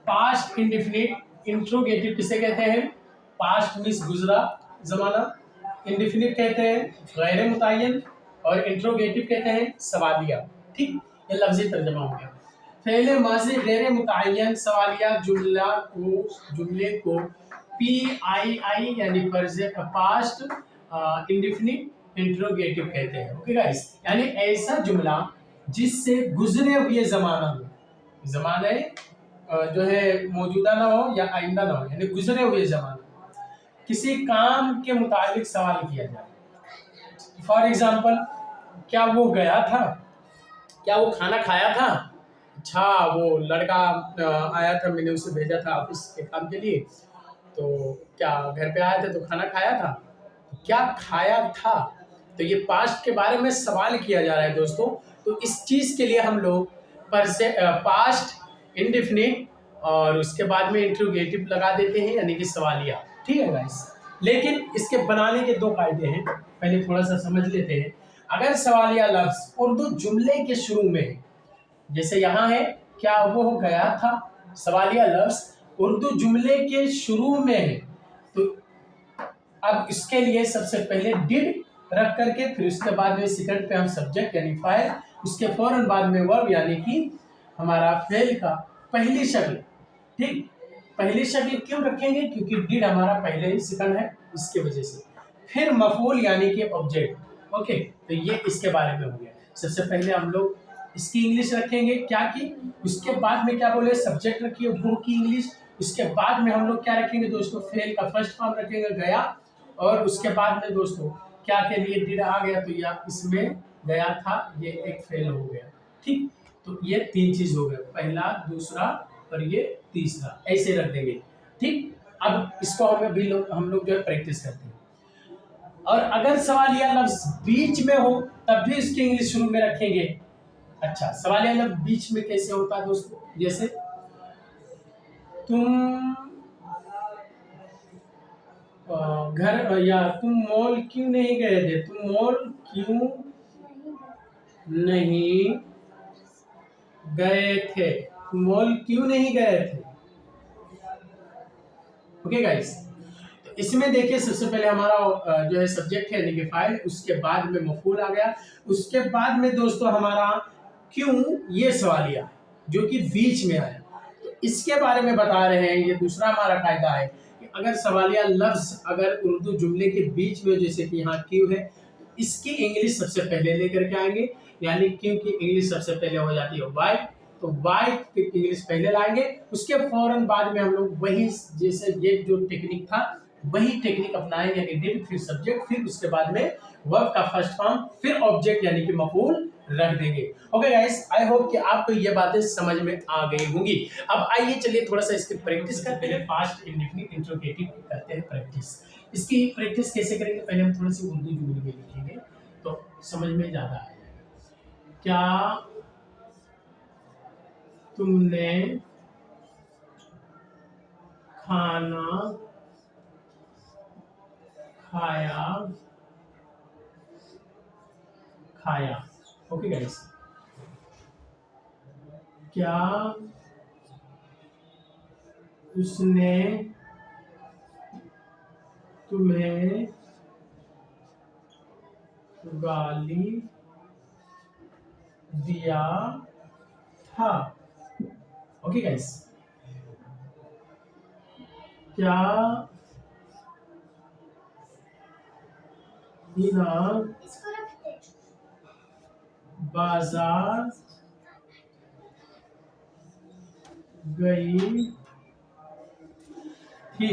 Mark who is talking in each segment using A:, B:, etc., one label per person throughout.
A: Past indefinite interrogative किसे कहते हैं? पास्ट मीन्स गुजरा जमाना, इंडिफिनिट कहते हैं गैर मुतय्यन, और इंट्रोगेटिव कहते हैं सवालिया। ठीक, ये लफ्जी तर्जमा हो गया। फेले माजी गैर मुतय्यन सवालिया जुमले को PII यानी पास्ट इंडिफिनिट इंट्रोगेटिव कहते हैं। ओके गाइस, यानी ऐसा जुमला जिससे गुजरे हुए जमाने जो है मौजूदा ना हो या आइंदा ना हो, यानी गुजरे हुए जमाने किसी काम के मुताबिक सवाल किया जाए। फॉर एग्जाम्पल, क्या वो गया था? क्या वो खाना खाया था? अच्छा, वो लड़का आया था, मैंने उसे भेजा था ऑफिस के काम के लिए, तो क्या घर पे आया था तो खाना खाया था? तो क्या खाया था? तो ये पास्ट के बारे में सवाल किया जा रहा है दोस्तों। तो इस चीज के लिए हम लोग पास्ट इंडिफिनिट और उसके बाद में इंट्रोगेटिव लगा देते हैं, यानी कि सवालिया। ठीक है गाइस, लेकिन इसके बनाने के दो कायदे हैं, पहले थोड़ा सा समझ लेते हैं। अगर सवालिया लफ्ज उर्दू जुमले के शुरू में है, जैसे यहाँ है क्या वो गया था, सवालिया लफ्ज उर्दू जुमले के शुरू में है, तो अब इसके लिए सबसे पहले डिड रख करके फिर उसके बाद में सेकंड पे हम सब्जेक्ट यानी फाइल, उसके फौरन बाद में वर्ब यानी कि हमारा फेल का पहली शक्ल। ठीक, पहली शक्ल क्यों रखेंगे? क्योंकि डिड हमारा पहले ही सेकंड है, इसके वजह से। फिर मफूल यानी कि ऑब्जेक्ट। ओके, तो ये इसके बारे में हो गया। सबसे पहले हम लोग इसकी इंग्लिश रखेंगे क्या की, उसके बाद में क्या बोले सब्जेक्ट रखिए वो की इंग्लिश, उसके बाद में हम लोग क्या रखेंगे दोस्तों, फेल का फर्स्ट फॉर्म रखेंगे गया, और उसके बाद में दोस्तों क्या के लिए डिड आ गया, तो या इसमें गया था, ये एक फेल हो गया। ठीक, तो ये तीन चीज हो गया, पहला, दूसरा और ये तीसरा, ऐसे रख देंगे। ठीक, अब इसको हम लोग जो है प्रैक्टिस करते हैं। और अगर सवालिया लफ्ज बीच में हो तब भी इसकी इंग्लिश शुरू में रखेंगे। अच्छा, सवालिया लफ्ज बीच में कैसे होता है दोस्तों? जैसे तुम घर या तुम मॉल क्यों नहीं गए थे? तुम मॉल क्यों नहीं गए थे? तुम मॉल क्यों नहीं गए थे? ओके गाइस, तो इसमें देखिए सबसे पहले हमारा जो है सब्जेक्ट है यानी कि फाइल, उसके बाद में मफूल आ गया, उसके बाद में दोस्तों हमारा क्यों, ये सवालिया जो कि बीच में आया। तो इसके बारे में बता रहे हैं, ये दूसरा हमारा कायदा है कि अगर सवालिया लफ्ज अगर उर्दू जुमले के बीच में, जैसे कि यहाँ क्यों है, तो इसकी इंग्लिश सबसे पहले लेकर के आएंगे, यानी क्यों की इंग्लिश सबसे पहले हो जाती है वाई, तो वाई की इंग्लिश पहले लाएंगे, उसके फौरन बाद में हम लोग वही, जैसे ये जो टेक्निक था वही टेक्निक अपनाएंगे, यानी डिड फिर सब्जेक्ट फिर उसके बाद में वर्ब का फर्स्ट फॉर्म फिर ऑब्जेक्ट यानी कि मफूल रख देंगे। ओके गाइस, आई होप कि आपको ये बातें समझ में आ गई होंगी। अब आइए चलिए थोड़ा सा इसकी प्रैक्टिस करते हैं। पास्ट इंडेफिनिट इंट्रोगेटिव करते हैं प्रैक्टिस। इसकी प्रैक्टिस कैसे करेंगे? पहले हम थोड़ी सी उर्दू जुमले में लिखेंगे तो समझ में ज्यादा आएगा। क्या तुमने खाना खाया? खाया। ओके गाइस, क्या उसने तुम्हें गाली दिया था? ओके गाइस, क्या हिना बाजार गई थी?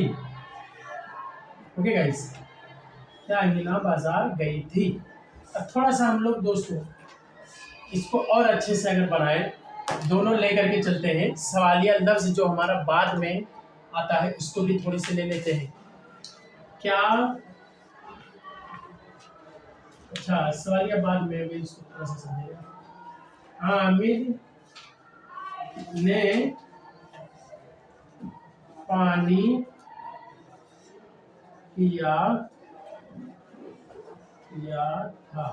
A: ओके गाइस, क्या हिना बाजार गई थी? अब थोड़ा सा हम लोग दोस्तों इसको और अच्छे से अगर बनाए, दोनों लेकर के चलते हैं। सवालिया लफ्ज जो हमारा बाद में आता है इसको भी थोड़ी सी ले लेते हैं। क्या, अच्छा सवालिया बाद में भी, इसको थोड़ा सा समझिएगा। हामिद ने पानी पिया था?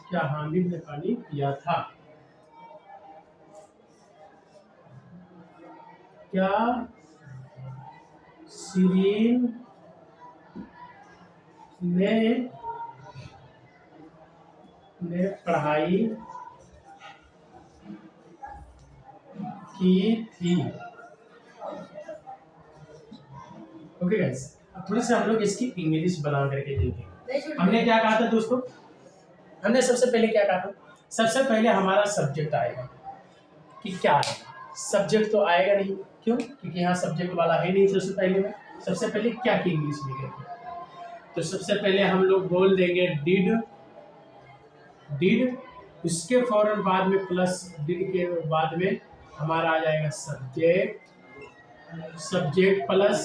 A: क्या हामिद ने पानी पिया था? क्या शिरीन ने पढ़ाई की थी। ओके गाइस, अब थोड़ी सी हम लोग इसकी इंग्लिश बना करके देखेंगे। हमने क्या कहा था दोस्तों, हमने सबसे पहले क्या कहा था, सबसे पहले हमारा सब्जेक्ट आएगा कि क्या है। सब्जेक्ट तो आएगा नहीं, क्यों? क्योंकि यहाँ सब्जेक्ट वाला है नहीं। सबसे पहले क्या की इंग्लिश लिखेंगे, तो सबसे पहले हम लोग बोल देंगे डिड, उसके फौरन बाद में प्लस डिड के बाद में हमारा आ जाएगा subject plus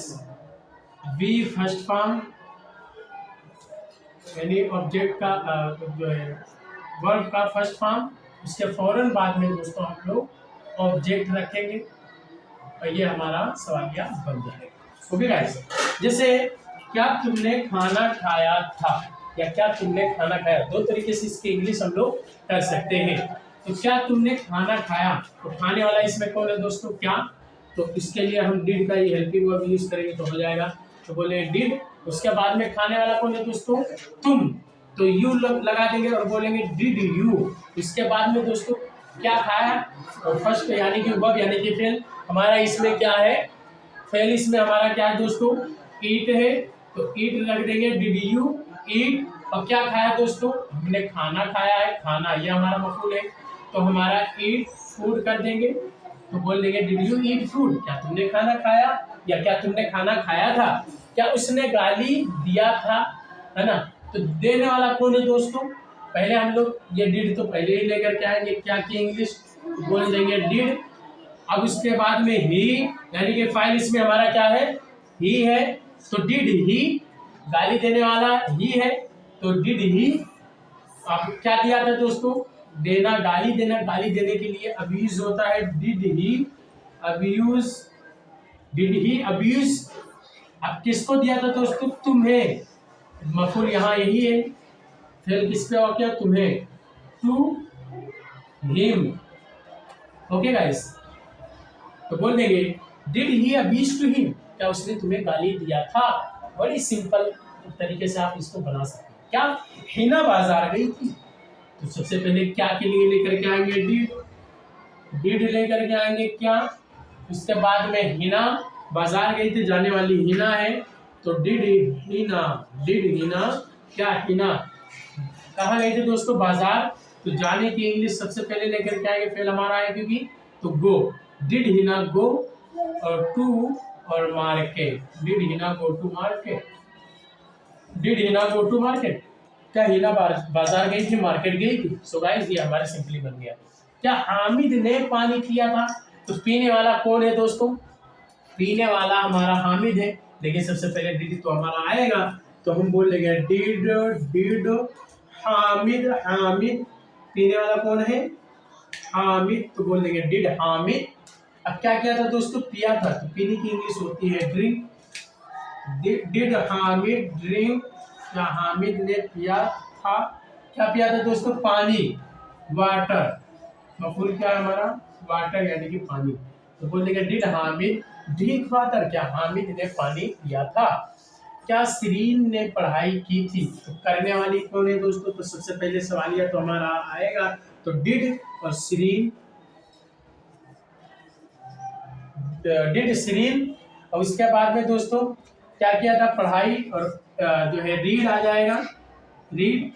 A: V first form, यानी ऑब्जेक्ट का जो है वर्ब का फर्स्ट फॉर्म। उसके फौरन बाद में दोस्तों हम लोग ऑब्जेक्ट रखेंगे और ये हमारा सवालिया बन जाएगा। ओके गाइस, जैसे क्या तुमने खाना खाया था या क्या तुमने खाना खाया, दो तरीके से इसकी इंग्लिश हम लोग कर सकते हैं। तो क्या तुमने खाना खाया, तो खाने वाला इसमें कौन है दोस्तों, क्या। तो इसके लिए हम डिड का ही हेल्पिंग वर्ब यूज करेंगे तो हो जाएगा। तो बोले डिड, उसके बाद में खाने वाला कौन है दोस्तों, तुम, तो यू लगा देंगे और बोलेंगे डिड यू। इसके बाद में दोस्तों क्या खाया, और फर्स्ट यानी कि वर्ब यानी कि फेल हमारा इसमें क्या है, फेल इसमें हमारा क्या है दोस्तों, ईट है। तो ईट रख देंगे, डिड यू ईट। और क्या खाया दोस्तों, हमने खाना खाया है, खाना ये हमारा मफूल है, तो हमारा ईट फूड कर देंगे। तो बोल देंगे डिड यू ईट फूड, क्या तुमने खाना खाया या क्या तुमने खाना खाया था, क्या उसने गाली दिया था, है ना। तो देने वाला कौन है दोस्तों, पहले हम लोग ये डिड तो पहले ही लेकर के आएंगे, क्या की इंग्लिश बोल देंगे डिड। अब उसके बाद में ही, यानी कि फाइल इसमें हमारा क्या है, ही है। तो डिड ही, गाली देने वाला ही है, तो डिड ही। अब क्या दिया था दोस्तों, देना, गाली देना। गाली देने के लिए अब्यूज होता है, did he abuse, did he abuse. अब किसको दिया था दोस्तों, तुम्हें, मफूल यहाँ यही है, फिर किस पे और क्या, तुम्हें, टू हिम। ओके गाइस, तो बोल देंगे did he abuse to him, क्या उसने तुम्हें गाली दिया था। बड़ी सिंपल तरीके से आप इसको बना सकते हैं। क्या हिना बाजार गई थी, तो सबसे पहले क्या के लिए लेकर के आएंगे, डिड लेकर के आएंगे क्या। उसके बाद में हिना बाजार गई थी, जाने वाली हिना है, तो डिड हिना, क्या हिना कहाँ गई थी दोस्तों, बाजार। तो जाने की इंग्लिश सबसे पहले लेकर के आएंगे, फेल हमारा है क्योंकि, तो गो, डिड हिना गो, और टू और market, did Hina go to market, did Hina go to market, क्या हिना बाजार गई थी, मार्केट गई थी। सो गाइस ये हमारे सिंपली बन गया। क्या हामिद ने पानी पिया था, तो पीने वाला कौन है दोस्तों, पीने वाला हमारा हामिद है। लेकिन सबसे पहले डिड तो हमारा आएगा, तो हम बोल देंगे डिड हामिद, पीने वाला कौन है, हामिद, तो बोल देंगे डिड हामिद। अब क्या किया था दोस्तों, पिया था, तो पीने की इंग्लिश होती है ड्रिंक, डिड हामिद ड्रिंक, क्या हामिद ने पिया था, क्या पिया था दोस्तों, पानी, वाटर, मफूल क्या है हमारा, वाटर यानी कि पानी। तो बोल देंगे डिड हामिद ड्रिंक वाटर, क्या हामिद ने पानी पिया था। क्या शिरीन ने पढ़ाई की थी, तो करने वाली कौन है दोस्तों, तो सबसे पहले सवालिया तो हमारा आएगा, तो डिड और शिरीन, डिड शिरीन। और उसके बाद में दोस्तों क्या किया था, पढ़ाई, और जो है रीड आ जाएगा, रीड,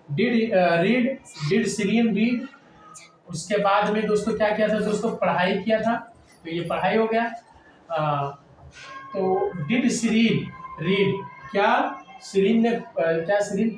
A: डिड शिरीन रीड। उसके बाद में दोस्तों क्या किया था दोस्तों, पढ़ाई किया था, तो ये पढ़ाई हो गया। तो डिड शिरीन रीड, क्या शिरीन ने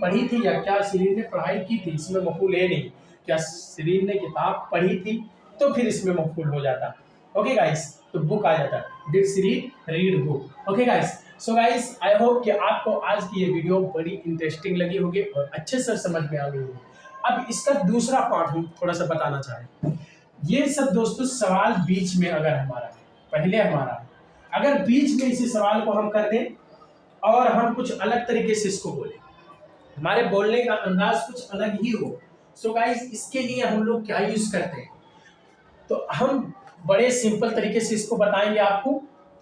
A: पढ़ी थी या क्या शिरीन ने पढ़ाई की थी, इसमें मफूल है नहीं, क्या शिरीन ने किताब पढ़ी थी, तो फिर इसमें मफूल हो जाता। ओके गाइस, तो बुक आ जाता, did Shirin read book. Okay guys, so guys I hope कि आपको आज की ये वीडियो बड़ी इंटरेस्टिंग लगी होगी और अच्छे से समझ में आ गई होगी। अब इसका दूसरा पार्ट हम थोड़ा सा बताना चाह रहे हैं। ये सब दोस्तों सवाल बीच में अगर हमारा है, पहले हमारा है, अगर बीच में इसी सवाल को हम कर दें और हम कुछ अलग तरीके से इसको बोलें, हमारे बोलने का अंदाज कुछ अलग ही हो, सो गाइस इसके लिए हम लोग क्या यूज करते हैं, तो हम बड़े सिंपल तरीके से इसको बताएंगे आपको।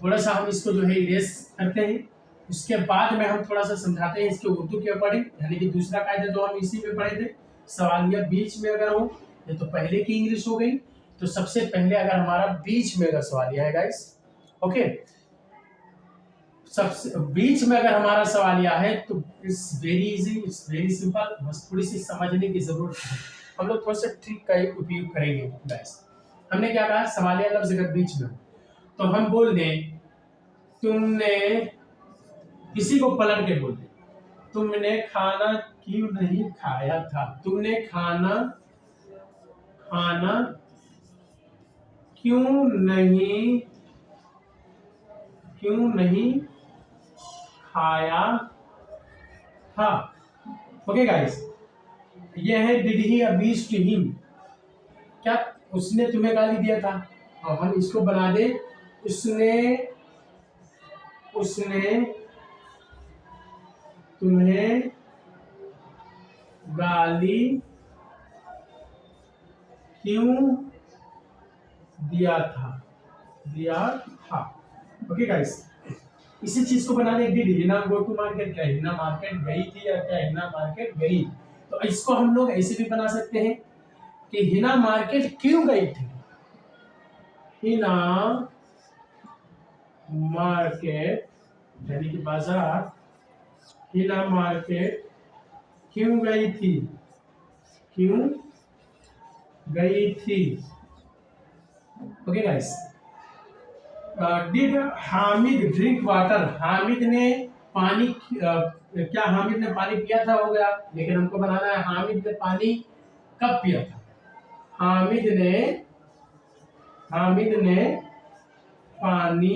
A: थोड़ा सा हम इसको जो है इरेज करते हैं, उसके बाद में हम थोड़ा सा समझाते हैं इसके उर्दू के अकॉर्डिंग, यानी कि दूसरा कायदा जो हम इसी में पढ़े थे। सवालिया बीच में अगर हो, ये तो पहले की इंग्लिश हो गई, तो सबसे पहले अगर हमारा बीच में अगर सवालिया है गाइस, ओके, सबसे बीच में अगर हमारा सवालिया है तो it's very easy, it's very simple, बस थोड़ी सी समझने की जरूरत है। हम लोग थोड़ा सा ट्रिक का उपयोग करेंगे गाइस। हमने क्या कहा, सवालिया लफ्ज अगर बीच में हो तो हम बोल दें तुमने, किसी को पलट के बोल दें तुमने खाना क्यों नहीं खाया था, तुमने खाना खाना क्यों नहीं खाया था। ओके गाइस, ये है डिड ही अबीज टू हिम, क्या उसने तुम्हें गाली दिया था। और हम इसको बना दे उसने तुम्हें गाली क्यों दिया था। ओके गाइस, इसी चीज को बनाने did Hina go to market, क्या हिना मार्केट गई थी या क्या हिना मार्केट गई। तो इसको हम लोग ऐसे भी बना सकते हैं कि हिना मार्केट क्यों गई थी, हिना मार्केट यानी कि बाजार, हिना मार्केट क्यों गई थी। Okay guys, did Hamid drink water, Hamid ने पानी क्या हामिद ने पानी पिया था, हो गया, लेकिन हमको बनाना है हामिद ने पानी कब पिया था। हामिद ने पानी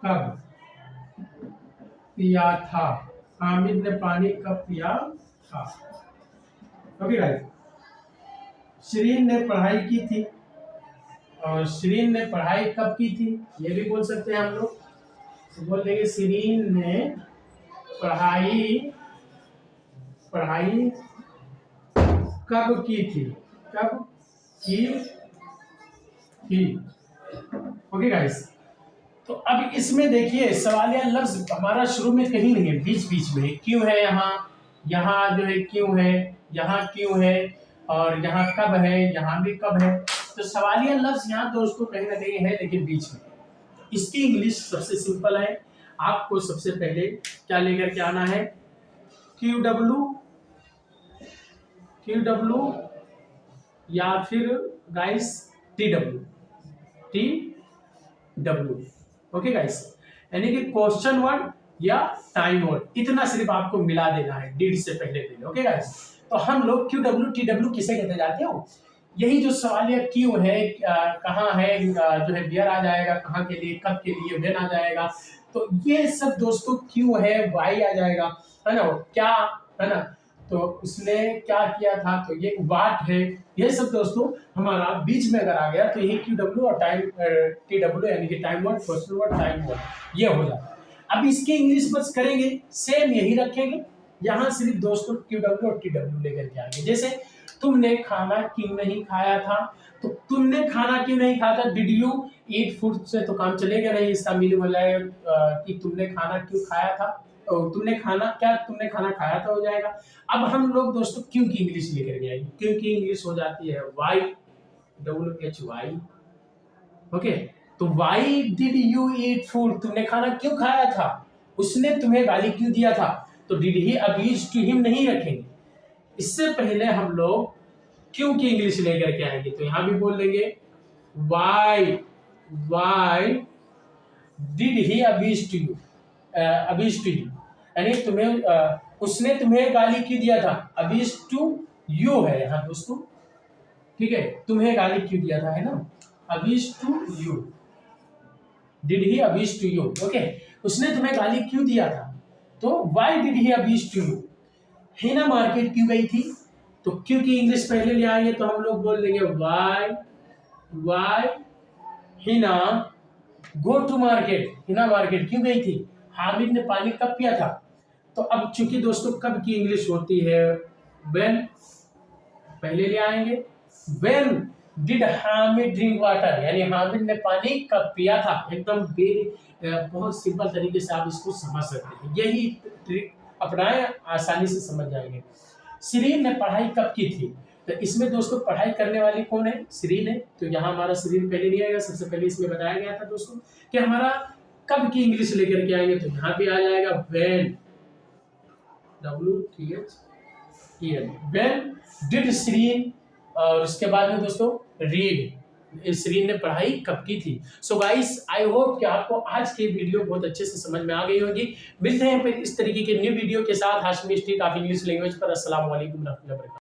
A: कब पिया था, हामिद ने पानी कब पिया था। ओके गाइस, शिरीन ने पढ़ाई की थी, और शिरीन ने पढ़ाई कब की थी, ये भी बोल सकते हैं हम लोग। तो बोल देंगे शिरीन ने पढ़ाई कब की थी, ओके गाइस। तो अब इसमें देखिए सवालिया लफ्ज हमारा शुरू में कहीं नहीं है, बीच बीच में क्यों है, यहाँ जो है क्यों है, यहाँ क्यों है, और यहाँ कब है, यहाँ भी कब है। तो सवालिया लफ्ज यहाँ दोस्तों कहीं ना कहीं है, लेकिन बीच में। इसकी इंग्लिश सबसे सिंपल है, आपको सबसे पहले क्या लेकर के आना है, क्यू डब्ल्यू या फिर guys T W. Okay guys, यानी कि क्वेश्चन वर्ड या टाइम वर्ड, इतना सिर्फ आपको मिला देना है डिड से पहले। ओके गाइस, तो हम लोग क्यू डब्ल्यू टी डब्ल्यू किसे कहते जाते हो, यही जो सवालिया क्यों है, कहाँ है, जो है वेयर आ जाएगा, कहाँ के लिए, कब के लिए व्हेन आ जाएगा। तो ये सब दोस्तों क्यों है, वाई आ जाएगा, है ना, क्या, है ना, तो उसने क्या किया था, तो ये वाट है। ये सब दोस्तों हमारा बीच में अगर आ गया तो ये क्यू डब्ल्यू और टाइम टी डब्ल्यू यानी कि time word, question word, time word, ये हो जाता है। अब इसकी इंग्लिश बस करेंगे सेम यही रखेंगे, यहाँ सिर्फ दोस्तों क्यू डब्ल्यू और टी डब्ल्यू लेकर के आएंगे। जैसे तुमने खाना क्यों नहीं खाया था, तो तुमने खाना क्यों नहीं खाया था, डिड यू ईट फूड से तो काम चलेगा नहीं, इसका मीनिंग हो जाएगा कि तुमने खाना क्यों खाया था, तुमने खाना खाया था हो जाएगा। अब हम लोग दोस्तों क्यों की इंग्लिश लेकर के आएंगे, क्यों की इंग्लिश हो जाती है वाई, WHY। ओके, तो why did you eat food, तुमने खाना क्यों खाया था, उसने तुम्हें गाली क्यों दिया था, तो did he abuse to him नहीं रखेंगे, इससे पहले हम लोग क्यों की इंग्लिश लेकर के आएंगे। तो यहां भी बोल देंगे why did he abuse to you, यानी उसने तुम्हें गाली क्यों दिया था, अब्यूज टू यू है यहाँ दोस्तों, ठीक है, तुम्हें गाली क्यों दिया था, है ना, abuse to you, did he abuse to you. Okay, उसने तुम्हें गाली क्यों दिया था, तो why did he abuse to you. Hina market क्यों गई थी, तो क्यों की इंग्लिश पहले ले आएंगे, तो हम लोग बोल देंगे why Hina go to market, Hina market क्यों गई थी, हामिद ने पानी कब पिया था। तो अब चूंकि दोस्तों कब की इंग्लिश होती है व्हेन, पहले ले आएंगे when did Hamid drink water, यानी हामिद ने पानी कब पिया था। एकदम बहुत सिंपल तरीके से आप इसको समझ सकते हैं, यही ट्रिक अपनाएं, आसानी से समझ जाएंगे। सीरीन ने पढ़ाई कब की थी, तो इसमें दोस्तों पढ़ाई करने वाली कौन है, सीरीन है। तो यहाँ हमारा सीरीन पहले नहीं आएगा, सबसे पहले इसमें बताया गया था दोस्तों कि हमारा कब की इंग्लिश लेकर के आएंगे, तो यहाँ पे आ जाएगा when, WTHEN, when did Sirin, और उसके बाद में दोस्तों रीड, सीरीन ने पढ़ाई कब की थी। सो गाइस, आई होप कि आपको आज की वीडियो बहुत अच्छे से समझ में आ गई होगी। मिलते हैं फिर इस तरीके के न्यू वीडियो के साथ Hashmi street of English language पर। अस्सलाम वालेकुम रहमतुल्लाहि व बरकातहू।